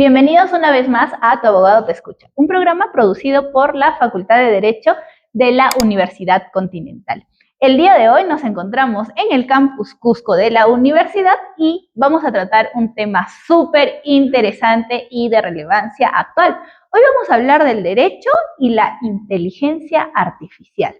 Bienvenidos una vez más a Tu Abogado Te Escucha, un programa producido por la Facultad de Derecho de la Universidad Continental. El día de hoy nos encontramos en el campus Cusco de la universidad y vamos a tratar un tema súper interesante y de relevancia actual. Hoy vamos a hablar del derecho y la inteligencia artificial.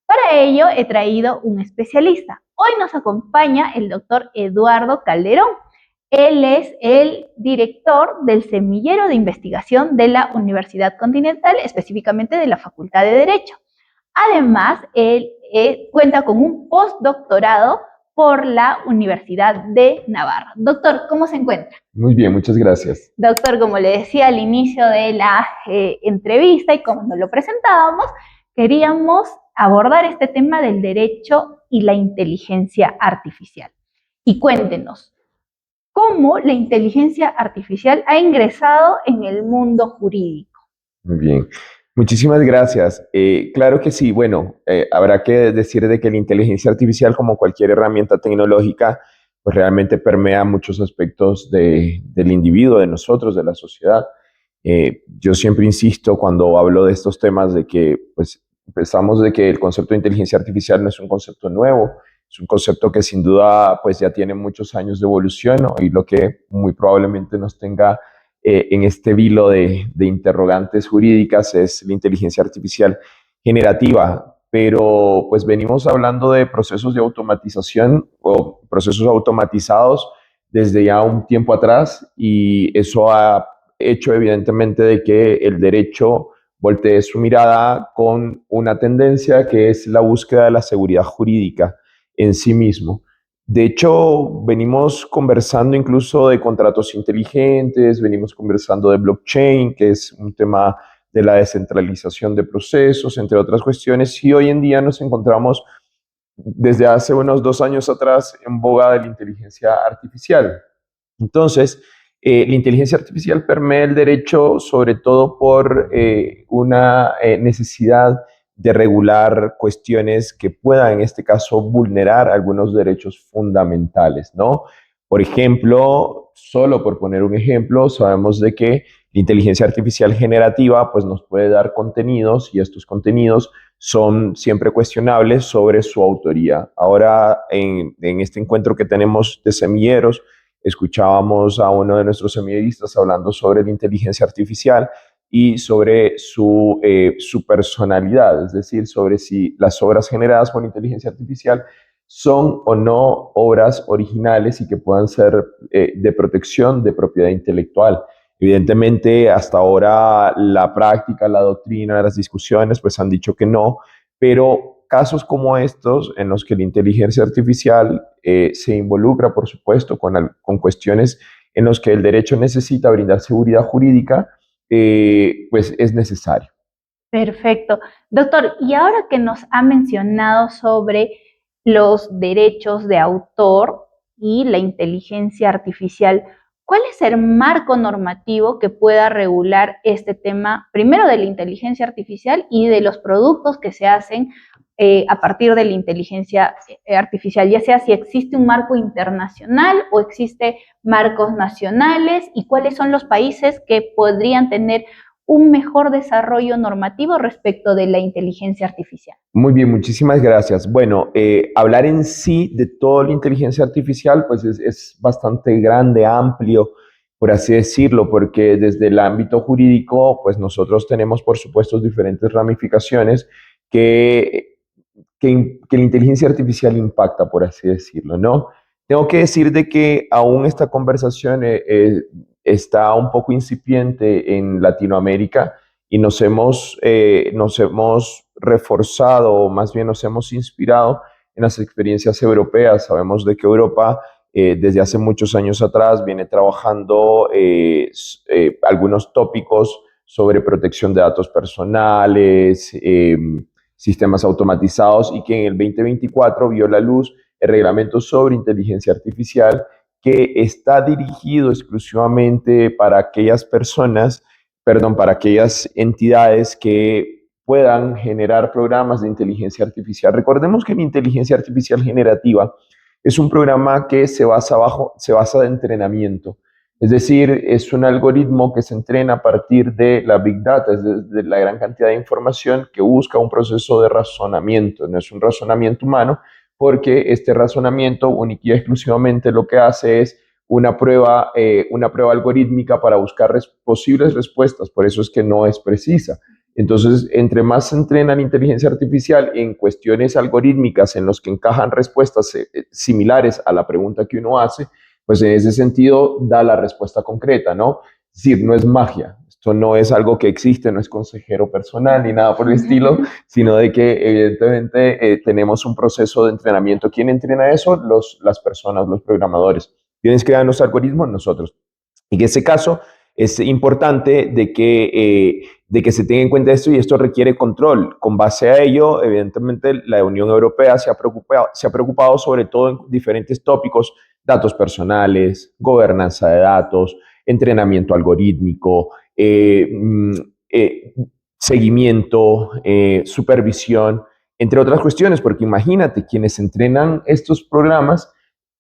Para ello he traído un especialista. Hoy nos acompaña el doctor Eduardo Calderón. Él es el director del Semillero de Investigación de la Universidad Continental, específicamente de la Facultad de Derecho. Además, él cuenta con un postdoctorado por la Universidad de Navarra. Doctor, ¿cómo se encuentra? Muy bien, muchas gracias. Doctor, como le decía al inicio de la entrevista y como nos lo presentábamos, queríamos abordar este tema del derecho y la inteligencia artificial. Y cuéntenos, ¿cómo la inteligencia artificial ha ingresado en el mundo jurídico? Muy bien. Muchísimas gracias. Claro que sí. Bueno, habrá que decir de que la inteligencia artificial, como cualquier herramienta tecnológica, pues realmente permea muchos aspectos del individuo, de nosotros, de la sociedad. Yo siempre insisto cuando hablo de estos temas de que, pues, pensamos de que el concepto de inteligencia artificial no es un concepto nuevo, es un concepto que sin duda, pues, ya tiene muchos años de evolución, ¿no? Y lo que muy probablemente nos tenga en este vilo de interrogantes jurídicas es la inteligencia artificial generativa, pero pues venimos hablando de procesos de automatización o procesos automatizados desde ya un tiempo atrás y eso ha hecho evidentemente de que el derecho voltee su mirada con una tendencia que es la búsqueda de la seguridad jurídica en sí mismo. De hecho, venimos conversando incluso de contratos inteligentes, venimos conversando de blockchain, que es un tema de la descentralización de procesos, entre otras cuestiones, y hoy en día nos encontramos desde hace unos 2 años atrás en boga de la inteligencia artificial. Entonces, la inteligencia artificial permea el derecho sobre todo por una necesidad de regular cuestiones que puedan, en este caso, vulnerar algunos derechos fundamentales, ¿no? Por ejemplo, solo por poner un ejemplo, sabemos de que la inteligencia artificial generativa pues, nos puede dar contenidos y estos contenidos son siempre cuestionables sobre su autoría. Ahora, en este encuentro que tenemos de semilleros, escuchábamos a uno de nuestros semilleristas hablando sobre la inteligencia artificial y sobre su personalidad, es decir, sobre si las obras generadas por inteligencia artificial son o no obras originales y que puedan ser de protección de propiedad intelectual. Evidentemente, hasta ahora la práctica, la doctrina, las discusiones, pues han dicho que no, pero casos como estos, en los que la inteligencia artificial se involucra, por supuesto, con cuestiones en los que el derecho necesita brindar seguridad jurídica, pues es necesario. Perfecto. Doctor, y ahora que nos ha mencionado sobre los derechos de autor y la inteligencia artificial, ¿cuál es el marco normativo que pueda regular este tema, primero de la inteligencia artificial y de los productos que se hacen a partir de la inteligencia artificial? Ya sea si existe un marco internacional o existe marcos nacionales y cuáles son los países que podrían tener un mejor desarrollo normativo respecto de la inteligencia artificial. Muy bien, muchísimas gracias. Bueno, hablar en sí de toda la inteligencia artificial, pues es bastante grande, amplio, por así decirlo, porque desde el ámbito jurídico, pues nosotros tenemos, por supuesto, diferentes ramificaciones que la inteligencia artificial impacta, por así decirlo, ¿no? Tengo que decir de que aún esta conversación está un poco incipiente en Latinoamérica y nos hemos reforzado, o más bien nos hemos inspirado en las experiencias europeas. Sabemos de que Europa desde hace muchos años atrás viene trabajando algunos tópicos sobre protección de datos personales, sistemas automatizados y que en el 2024 vio la luz el reglamento sobre inteligencia artificial que está dirigido exclusivamente para aquellas personas, perdón, para aquellas entidades que puedan generar programas de inteligencia artificial. Recordemos que la inteligencia artificial generativa es un programa que se basa de entrenamiento. Es decir, es un algoritmo que se entrena a partir de la Big Data, es de la gran cantidad de información que busca un proceso de razonamiento. No es un razonamiento humano, porque este razonamiento única y exclusivamente lo que hace es una prueba algorítmica para buscar posibles respuestas. Por eso es que no es precisa. Entonces, entre más se entrena la inteligencia artificial en cuestiones algorítmicas en los que encajan respuestas similares a la pregunta que uno hace, pues en ese sentido da la respuesta concreta, ¿no? Es decir, no es magia, esto no es algo que existe, no es consejero personal ni nada por el estilo, sino de que evidentemente tenemos un proceso de entrenamiento. ¿Quién entrena eso? Las personas, los programadores. ¿Quiénes crean los algoritmos? Nosotros. En ese caso, es importante de que se tenga en cuenta esto, y esto requiere control. Con base a ello, evidentemente, la Unión Europea se ha preocupado sobre todo en diferentes tópicos: datos personales, gobernanza de datos, entrenamiento algorítmico, seguimiento, supervisión, entre otras cuestiones, porque imagínate, quienes entrenan estos programas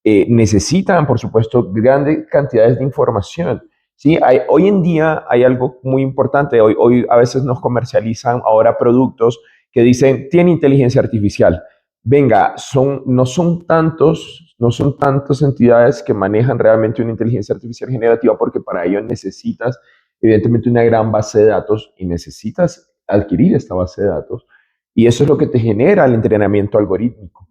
necesitan, por supuesto, grandes cantidades de información. ¿Sí? Hoy en día hay algo muy importante. Hoy a veces nos comercializan ahora productos que dicen, tiene inteligencia artificial. Venga, no son tantas entidades que manejan realmente una inteligencia artificial generativa, porque para ello necesitas, evidentemente, una gran base de datos, y necesitas adquirir esta base de datos. Y eso es lo que te genera el entrenamiento algorítmico.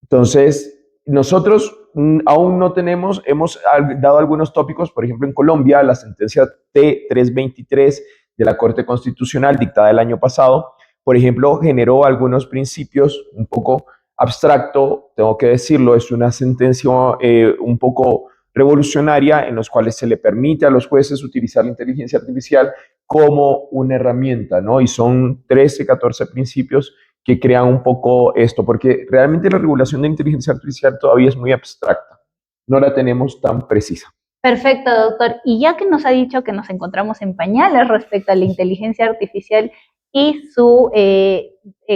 Entonces, nosotros aún no tenemos, hemos dado algunos tópicos. Por ejemplo, en Colombia, la sentencia T323 de la Corte Constitucional, dictada el año pasado, por ejemplo, generó algunos principios un poco abstracto, tengo que decirlo. Es una sentencia un poco revolucionaria, en los cuales se le permite a los jueces utilizar la inteligencia artificial como una herramienta, ¿no? Y son 13, 14 principios que crean un poco esto, porque realmente la regulación de inteligencia artificial todavía es muy abstracta, no la tenemos tan precisa. Perfecto, doctor. Y ya que nos ha dicho que nos encontramos en pañales respecto a la inteligencia artificial y su,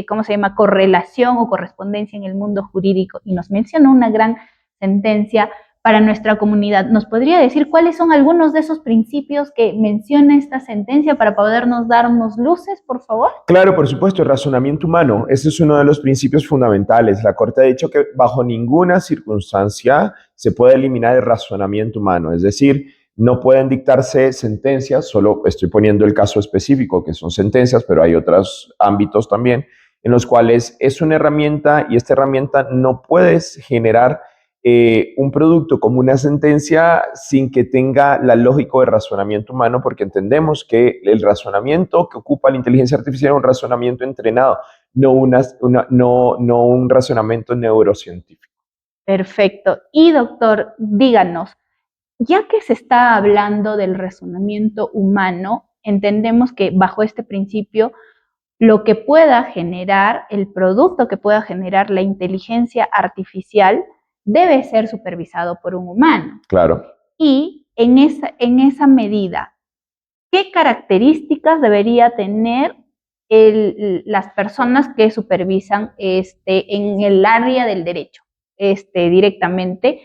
¿cómo se llama?, correlación o correspondencia en el mundo jurídico, y nos mencionó una gran sentencia para nuestra comunidad, ¿nos podría decir cuáles son algunos de esos principios que menciona esta sentencia para podernos darnos luces, por favor? Claro, por supuesto, el razonamiento humano. Ese es uno de los principios fundamentales. La Corte ha dicho que bajo ninguna circunstancia se puede eliminar el razonamiento humano. Es decir, no pueden dictarse sentencias, solo estoy poniendo el caso específico, que son sentencias, pero hay otros ámbitos también en los cuales es una herramienta, y esta herramienta no puedes generar un producto como una sentencia sin que tenga la lógica de razonamiento humano, porque entendemos que el razonamiento que ocupa la inteligencia artificial es un razonamiento entrenado, no un razonamiento neurocientífico. Perfecto. Y doctor, díganos, ya que se está hablando del razonamiento humano, entendemos que bajo este principio, lo que pueda generar, el producto que pueda generar la inteligencia artificial, debe ser supervisado por un humano. Claro. Y en esa medida, ¿qué características debería tener las personas que supervisan en el área del derecho directamente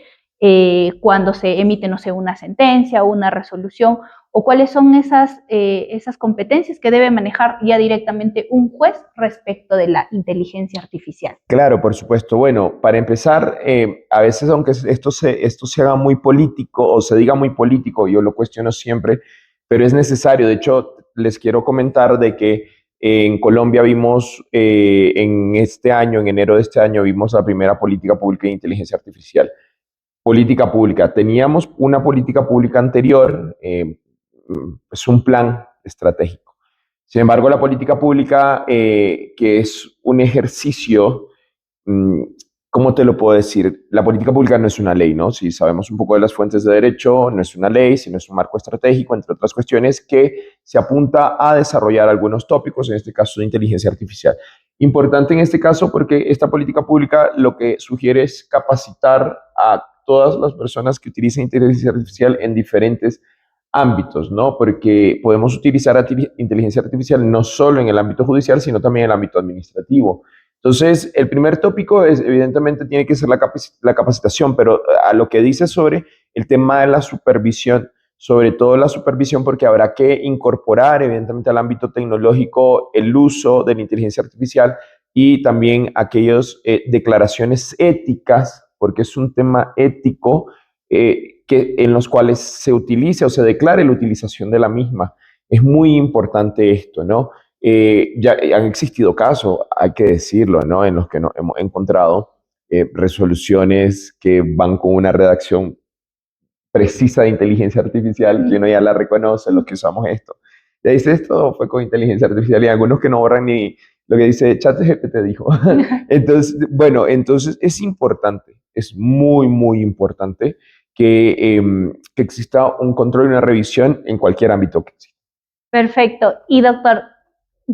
cuando se emite, no sé, una sentencia o una resolución? ¿O cuáles son esas competencias que debe manejar ya directamente un juez respecto de la inteligencia artificial? Claro, por supuesto. Bueno, para empezar, a veces, aunque esto se haga muy político o se diga muy político, yo lo cuestiono siempre, pero es necesario. De hecho, les quiero comentar de que en Colombia vimos en este año, en enero de este año, vimos la primera política pública de inteligencia artificial. Política pública. Teníamos una política pública anterior, es un plan estratégico. Sin embargo, la política pública, que es un ejercicio, ¿cómo te lo puedo decir? La política pública no es una ley, ¿no? Si sabemos un poco de las fuentes de derecho, no es una ley, sino es un marco estratégico, entre otras cuestiones, que se apunta a desarrollar algunos tópicos, en este caso de inteligencia artificial. Importante en este caso porque esta política pública lo que sugiere es capacitar a todas las personas que utilicen inteligencia artificial en diferentes ámbitos, ¿no? Porque podemos utilizar inteligencia artificial no solo en el ámbito judicial, sino también en el ámbito administrativo. Entonces, el primer tópico es, evidentemente, tiene que ser la capacitación, pero a lo que dice sobre el tema de la supervisión, sobre todo la supervisión, porque habrá que incorporar evidentemente al ámbito tecnológico el uso de la inteligencia artificial y también aquellas declaraciones éticas, porque es un tema ético en los cuales se utilice o se declare la utilización de la misma. Es muy importante esto, ¿no? Ya han existido casos, hay que decirlo, ¿no? En los que hemos encontrado resoluciones que van con una redacción precisa de inteligencia artificial, que uno ya la reconoce, los que usamos esto. Ya dice, esto fue con inteligencia artificial y algunos que no borran ni lo que dice ChatGPT dijo. Entonces, bueno, entonces es importante, es muy, muy importante que exista un control y una revisión en cualquier ámbito que exista. Perfecto. Y doctor,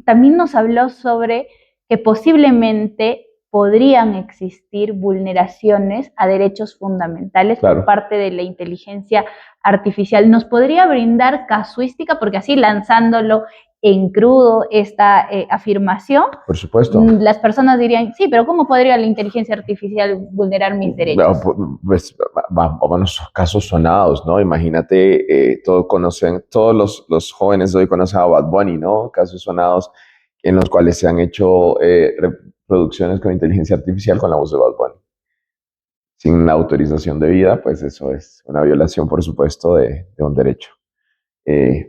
también nos habló sobre que posiblemente podrían existir vulneraciones a derechos fundamentales por parte de la inteligencia artificial. ¿Nos podría brindar casuística? Porque así lanzándolo en crudo esta afirmación, por supuesto, las personas dirían, sí, pero ¿cómo podría la inteligencia artificial vulnerar mis derechos? Pues vámonos a casos sonados, ¿no? Imagínate, todos los jóvenes de hoy conocen a Bad Bunny, ¿no? Casos sonados en los cuales se han hecho reproducciones con inteligencia artificial con la voz de Bad Bunny. Sin la autorización debida, pues eso es una violación, por supuesto, de un derecho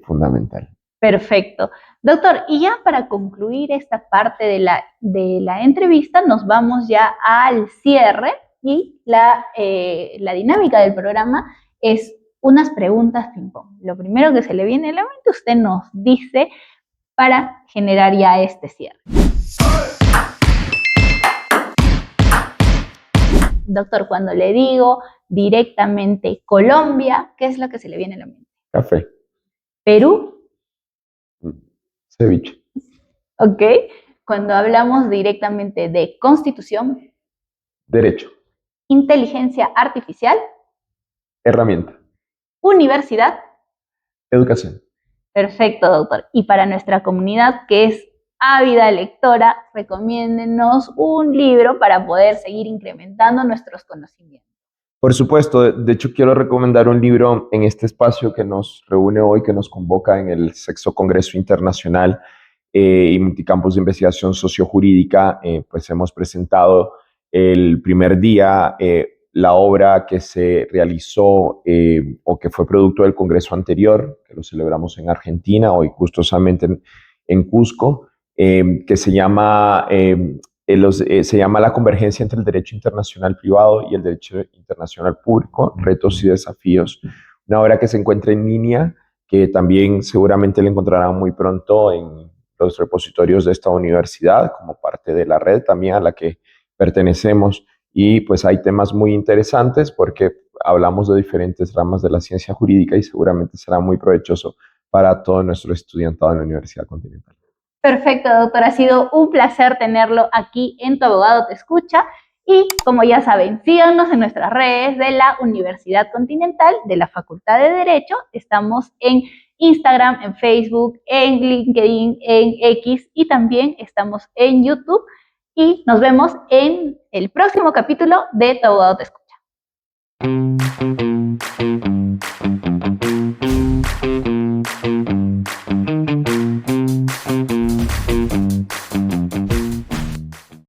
fundamental. Perfecto. Doctor, y ya para concluir esta parte de la entrevista, nos vamos ya al cierre y la dinámica del programa es unas preguntas ping-pong. Lo primero que se le viene a la mente, usted nos dice para generar ya este cierre. Doctor, cuando le digo directamente Colombia, ¿qué es lo que se le viene a la mente? Café. Perú. Ceviche. Ok. Cuando hablamos directamente de Constitución. Derecho. Inteligencia artificial. Herramienta. Universidad. Educación. Perfecto, doctor. Y para nuestra comunidad que es ávida lectora, recomiéndenos un libro para poder seguir incrementando nuestros conocimientos. Por supuesto, de hecho quiero recomendar un libro en este espacio que nos reúne hoy, que nos convoca en el Sexto Congreso Internacional y Multicampus de Investigación Sociojurídica. Pues hemos presentado el primer día la obra que se realizó o que fue producto del congreso anterior, que lo celebramos en Argentina, hoy gustosamente en Cusco, que se llama La convergencia entre el derecho internacional privado y el derecho internacional público, retos y desafíos. Una obra que se encuentra en línea, que también seguramente la encontrarán muy pronto en los repositorios de esta universidad, como parte de la red también a la que pertenecemos. Y pues hay temas muy interesantes porque hablamos de diferentes ramas de la ciencia jurídica y seguramente será muy provechoso para todo nuestro estudiantado en la Universidad Continental. Perfecto, doctor. Ha sido un placer tenerlo aquí en Tu Abogado Te Escucha. Y como ya saben, síganos en nuestras redes de la Universidad Continental, de la Facultad de Derecho. Estamos en Instagram, en Facebook, en LinkedIn, en X y también estamos en YouTube. Y nos vemos en el próximo capítulo de Tu Abogado Te Escucha.